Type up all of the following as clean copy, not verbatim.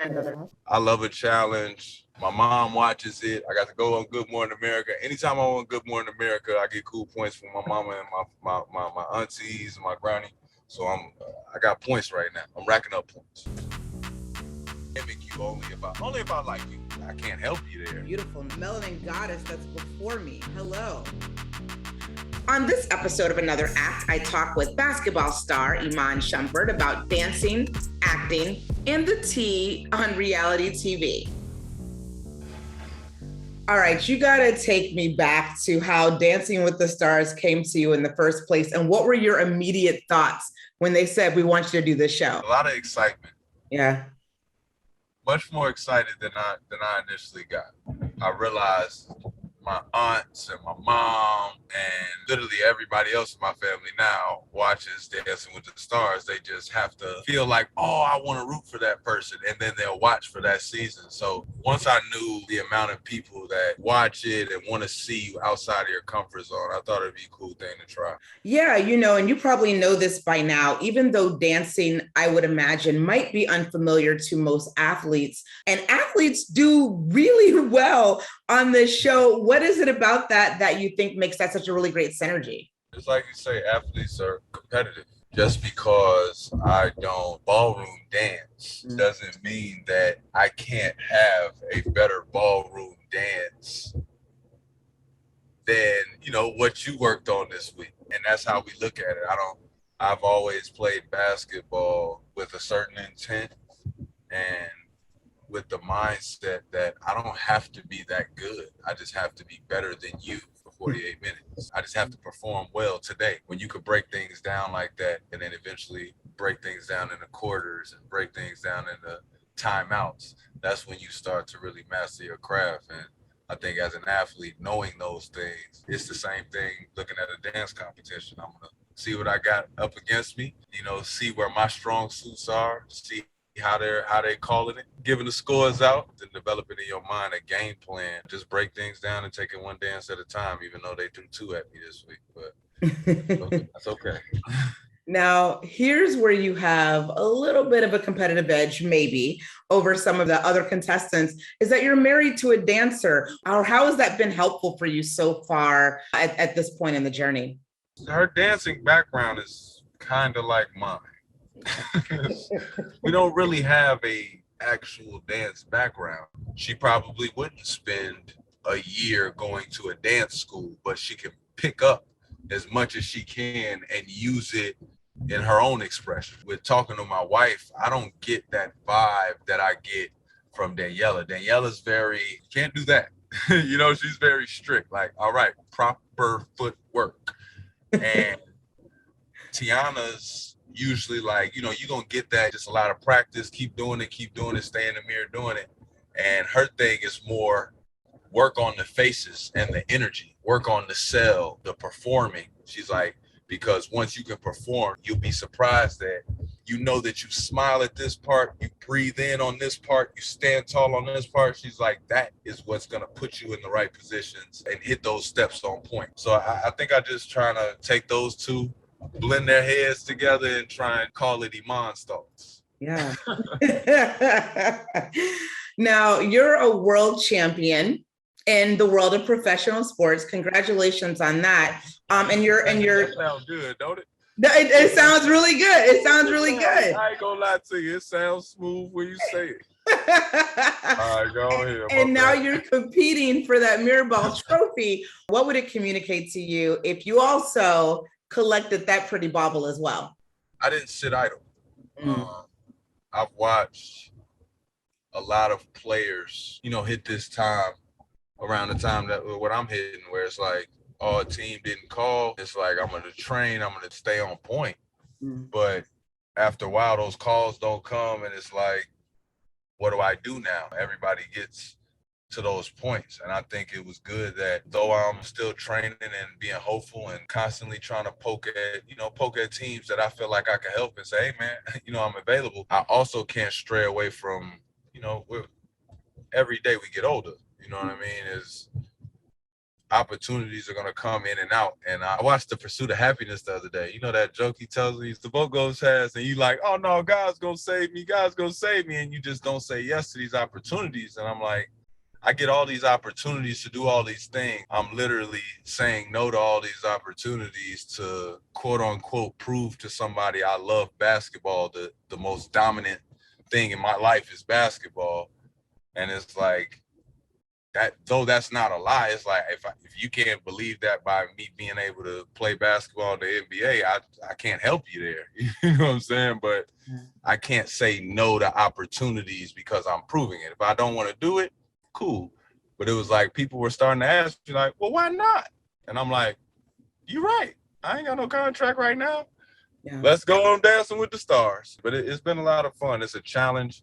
I love a challenge. My mom watches it. I got to go on Good Morning America. Anytime I'm on Good Morning America, I get cool points from my mama and my aunties and my granny. So I got points right now. I'm racking up points. Mimic you only if I like you. I can't help you there. Beautiful melanin goddess that's before me. Hello. On this episode of Another Act, I talk with basketball star Iman Shumpert about dancing, acting, and the tea on reality TV. All right, you gotta take me back to how Dancing with the Stars came to you in the first place, and what were your immediate thoughts when they said, we want you to do this show? A lot of excitement. Yeah. Much more excited than I initially got. I realized my aunts and my mom and literally everybody else in my family now watches Dancing with the Stars. They just have to feel like, oh, I want to root for that person, and then they'll watch for that season. So once I knew the amount of people that watch it and want to see you outside of your comfort zone, I thought it'd be a cool thing to try. Yeah, and you probably know this by now, even though dancing, I would imagine, might be unfamiliar to most athletes, and athletes do really well on this show. What is it about that you think makes that such a really great synergy? It's like you say, athletes are competitive. Just because I don't ballroom dance doesn't mean that I can't have a better ballroom dance than, what you worked on this week. And that's how we look at it. I've always played basketball with a certain intent and with the mindset that I don't have to be that good. I just have to be better than you for 48 minutes. I just have to perform well today. When you could break things down like that and then eventually break things down into quarters and break things down into timeouts, that's when you start to really master your craft. And I think as an athlete, knowing those things, it's the same thing looking at a dance competition. I'm going to see what I got up against me, see where my strong suits are, see how they calling it, giving the scores out, then developing in your mind a game plan. Just break things down and take it one dance at a time, even though they threw two at me this week. But that's okay. Now, here's where you have a little bit of a competitive edge, maybe, over some of the other contestants, is that you're married to a dancer. Or how has that been helpful for you so far at this point in the journey? Her dancing background is kind of like mine. We don't really have a actual dance background. She probably wouldn't spend a year going to a dance school, but she can pick up as much as she can and use it in her own expression. With talking to my wife, I don't get that vibe that I get from Daniella. Daniella's very, can't do that. She's very strict. Like, all right, proper footwork. And Teyana's usually like, you're going to get that, just a lot of practice, keep doing it, stay in the mirror doing it. And her thing is more work on the faces and the energy, work on the sell, the performing. She's like, because once you can perform, you'll be surprised that that you smile at this part, you breathe in on this part, you stand tall on this part. She's like, that is what's going to put you in the right positions and hit those steps on point. So I think I just trying to take those two, blend their heads together and try and call it Iman's thoughts. Yeah. Now, you're a world champion in the world of professional sports. Congratulations on that. And you're That sounds good, don't it? It sounds really good. It sounds really good. I ain't gonna lie to you. It sounds smooth when you say it. All right, go ahead. And now you're competing for that Mirrorball trophy. What would it communicate to you if you also collected that pretty bauble as well? I didn't sit idle. I've watched a lot of players, hit this time around the time that what I'm hitting, where it's like, oh, a team didn't call. It's like, I'm going to train. I'm going to stay on point. But after a while, those calls don't come. And it's like, what do I do now? Everybody gets to those points. And I think it was good that though I'm still training and being hopeful and constantly trying to poke at teams that I feel like I can help and say, hey, man, I'm available. I also can't stray away from, every day we get older. You know what I mean? opportunities are going to come in and out. And I watched The Pursuit of Happiness the other day. You know that joke he tells me, the boat goes fast, and you like, oh no, God's going to save me. God's going to save me. And you just don't say yes to these opportunities. And I'm like, I get all these opportunities to do all these things. I'm literally saying no to all these opportunities to quote unquote prove to somebody I love basketball. The most dominant thing in my life is basketball. And it's like, that, though that's not a lie, it's like if you can't believe that by me being able to play basketball in the NBA, I can't help you there. You know what I'm saying? But I can't say no to opportunities because I'm proving it. If I don't want to do it, cool. But it was like people were starting to ask me like, well, why not? And I'm like, you're right. I ain't got no contract right now. Yeah. Let's go on Dancing with the Stars. But it's been a lot of fun. It's a challenge.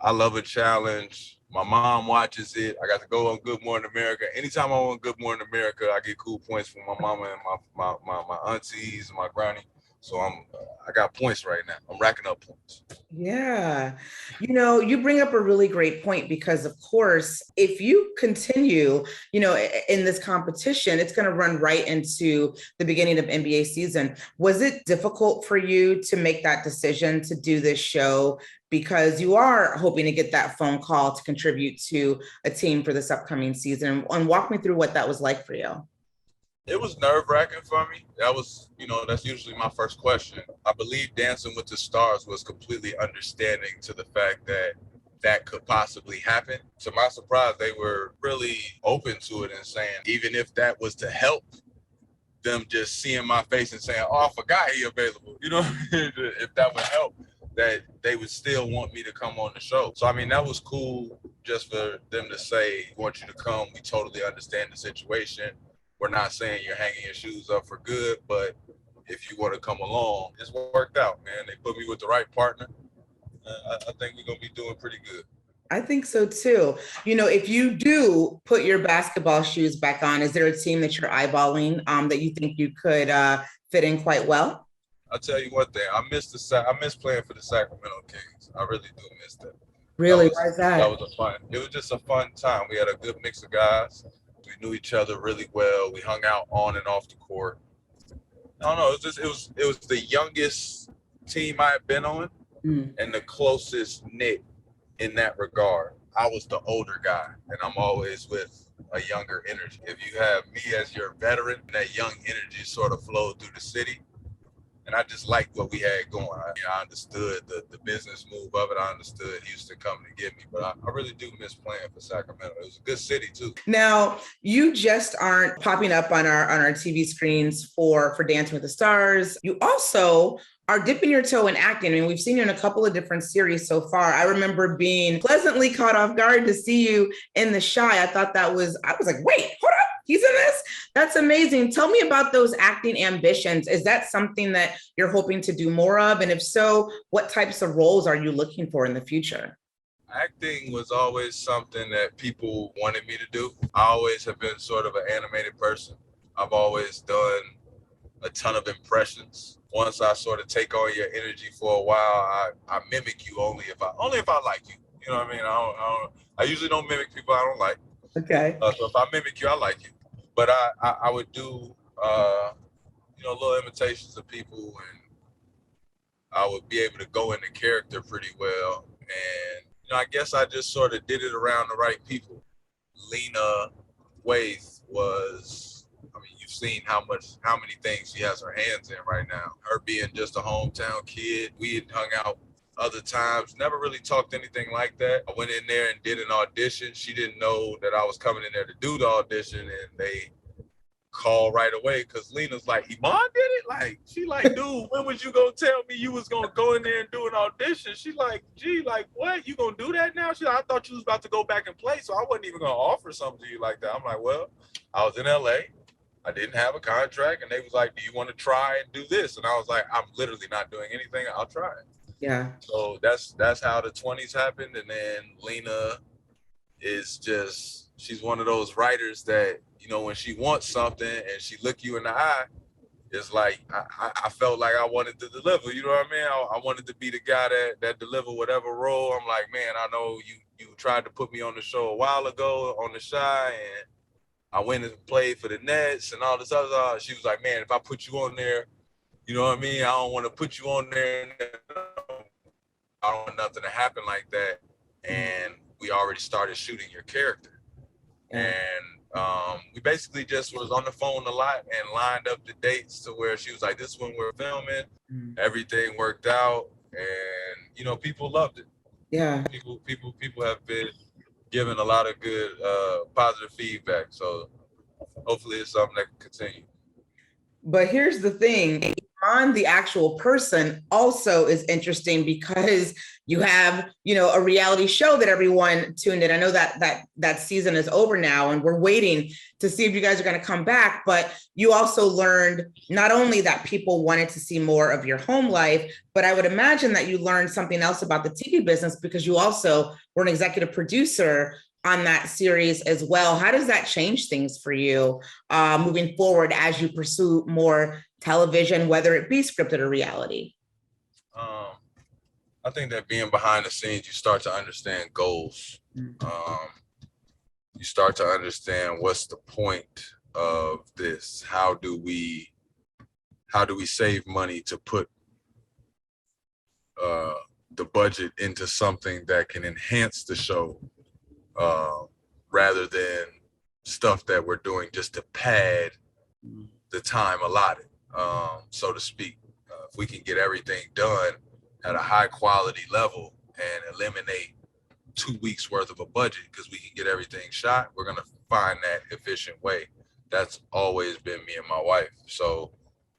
I love a challenge. My mom watches it. I got to go on Good Morning America. Anytime I'm on Good Morning America, I get cool points from my mama and my aunties and my granny. So I got points right now. I'm racking up points. Yeah. You know, you bring up a really great point because, of course, if you continue, you know, in this competition, it's going to run right into the beginning of NBA season. Was it difficult for you to make that decision to do this show because you are hoping to get that phone call to contribute to a team for this upcoming season? And walk me through what that was like for you. It was nerve-wracking for me. That was, you know, that's usually my first question. I believe Dancing with the Stars was completely understanding to the fact that that could possibly happen. To my surprise, they were really open to it and saying, even if that was to help them just seeing my face and saying, oh, I forgot he available. You know, if that would help, that they would still want me to come on the show. So, I mean, that was cool just for them to say, we want you to come. We totally understand the situation. We're not saying you're hanging your shoes up for good, but if you want to come along, it's worked out, man. They put me with the right partner. I think we're going to be doing pretty good. I think so too. You know, if you do put your basketball shoes back on, is there a team that you're eyeballing that you think you could fit in quite well? I'll tell you one thing. I miss playing for the Sacramento Kings. I really do miss that. Really? Why is that? That was it was just a fun time. We had a good mix of guys. We knew each other really well. We hung out on and off the court. I don't know. It was the youngest team I had been on and the closest knit in that regard. I was the older guy, and I'm always with a younger energy. If you have me as your veteran, that young energy sort of flowed through the city. And I just liked what we had going. I understood the business move of it. I understood Houston coming to get me, but I really do miss playing for Sacramento. It was a good city too. Now, you just aren't popping up on our TV screens for Dancing with the Stars. You also are dipping your toe in acting. I mean, we've seen you in a couple of different series so far. I remember being pleasantly caught off guard to see you in The Chi. I was like, wait, hold up. He's in this? That's amazing. Tell me about those acting ambitions. Is that something that you're hoping to do more of? And if so, what types of roles are you looking for in the future? Acting was always something that people wanted me to do. I always have been sort of an animated person. I've always done a ton of impressions. Once I sort of take on your energy for a while, I mimic you only if I like you. You know what I mean? I usually don't mimic people I don't like. Okay. So if I mimic you, I like you. But I would do, little imitations of people, and I would be able to go into character pretty well. And, I guess I just sort of did it around the right people. Lena Waithe was, you've seen how many things she has her hands in right now. Her being just a hometown kid. We had hung out other times, never really talked anything like that. I went in there and did an audition. She didn't know that I was coming in there to do the audition, and they called right away because Lena's like, Iman did it? Like, she like, dude, when was you gonna tell me you was gonna go in there and do an audition? She like, gee, like, what? You gonna do that now? She like, I thought you was about to go back and play, so I wasn't even gonna offer something to you like that. I'm like, well, I was in LA. I didn't have a contract, and they was like, do you want to try and do this? And I was like, I'm literally not doing anything. I'll try it. Yeah. So that's how the 20s happened. And then Lena is just, she's one of those writers that, when she wants something and she look you in the eye, it's like, I felt like I wanted to deliver, you know what I mean? I wanted to be the guy that deliver whatever role. I'm like, man, I know you tried to put me on the show a while ago on The Chi, and I went and played for the Nets and all this other. She was like, man, if I put you on there, you know what I mean? I don't want to put you on there. I don't want nothing to happen like that. And we already started shooting your character. And we basically just was on the phone a lot and lined up the dates to where she was like, this is when we're filming. Everything worked out. And, you know, people loved it. Yeah. People have been giving a lot of good positive feedback. So hopefully it's something that can continue. But here's the thing, Iman, the actual person, also is interesting because you have, you know, a reality show that everyone tuned in. I know that season is over now and we're waiting to see if you guys are going to come back, but you also learned not only that people wanted to see more of your home life, but I would imagine that you learned something else about the TV business because you also were an executive producer on that series as well. How does that change things for you moving forward as you pursue more television, whether it be scripted or reality? I think that being behind the scenes, you start to understand goals. You start to understand what's the point of this? How do we save money to put the budget into something that can enhance the show rather than stuff that we're doing just to pad the time allotted, so to speak. If we can get everything done at a high quality level and eliminate 2 weeks worth of a budget because we can get everything shot, we're going to find that efficient way. That's always been me and my wife. So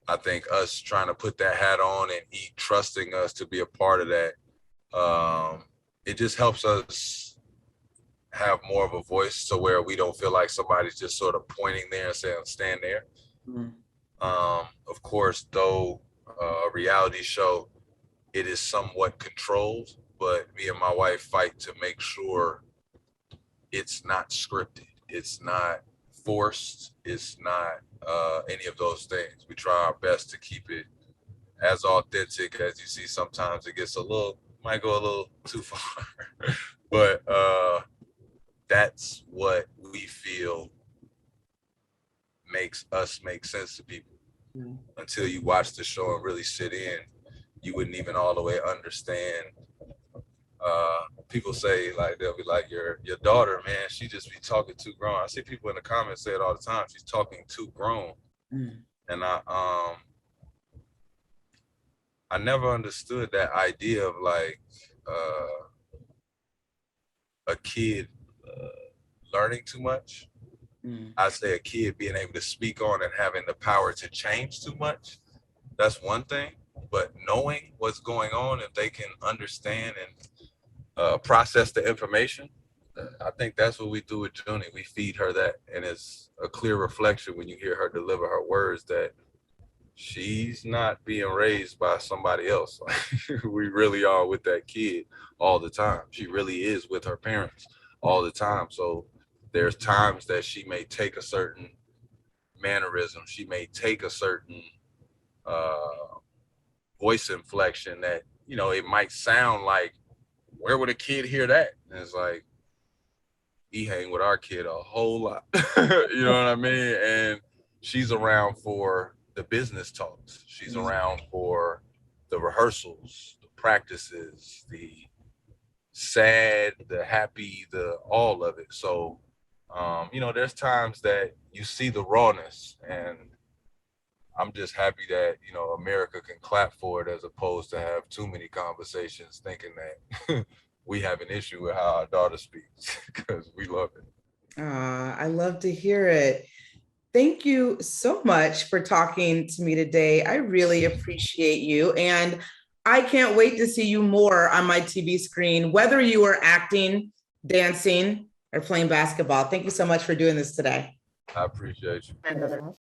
I think us trying to put that hat on and trusting us to be a part of that, it just helps us have more of a voice so where we don't feel like somebody's just sort of pointing there and saying, stand there. Of course, though, a reality show, it is somewhat controlled, but me and my wife fight to make sure it's not scripted. It's not forced. It's not any of those things. We try our best to keep it as authentic as you see. Sometimes it gets might go a little too far, but that's what we feel makes us make sense to people. Until you watch the show and really sit in, you wouldn't even all the way understand. People say, like, they'll be like, your daughter, man, she just be talking too grown. I see people in the comments say it all the time. She's talking too grown. And I never understood that idea of like a kid learning too much. I say a kid being able to speak on and having the power to change too much. That's one thing. But knowing what's going on, if they can understand and process the information, I think that's what we do with Junie. We feed her that, and it's a clear reflection when you hear her deliver her words that she's not being raised by somebody else. We really are with that kid all the time. She really is with her parents all the time. So there's times that she may take a certain mannerism. She may take a certain voice inflection that, you know, it might sound like, where would a kid hear that? And it's like, he hang with our kid a whole lot. You know what I mean? And she's around for the business talks. She's around for the rehearsals, the practices, the sad, the happy, the all of it. So, you know, there's times that you see the rawness, and I'm just happy that, you know, America can clap for it as opposed to have too many conversations thinking that we have an issue with how our daughter speaks, because we love it. I love to hear it. Thank you so much for talking to me today. I really appreciate you. And I can't wait to see you more on my TV screen, whether you are acting, dancing, or playing basketball. Thank you so much for doing this today. I appreciate you.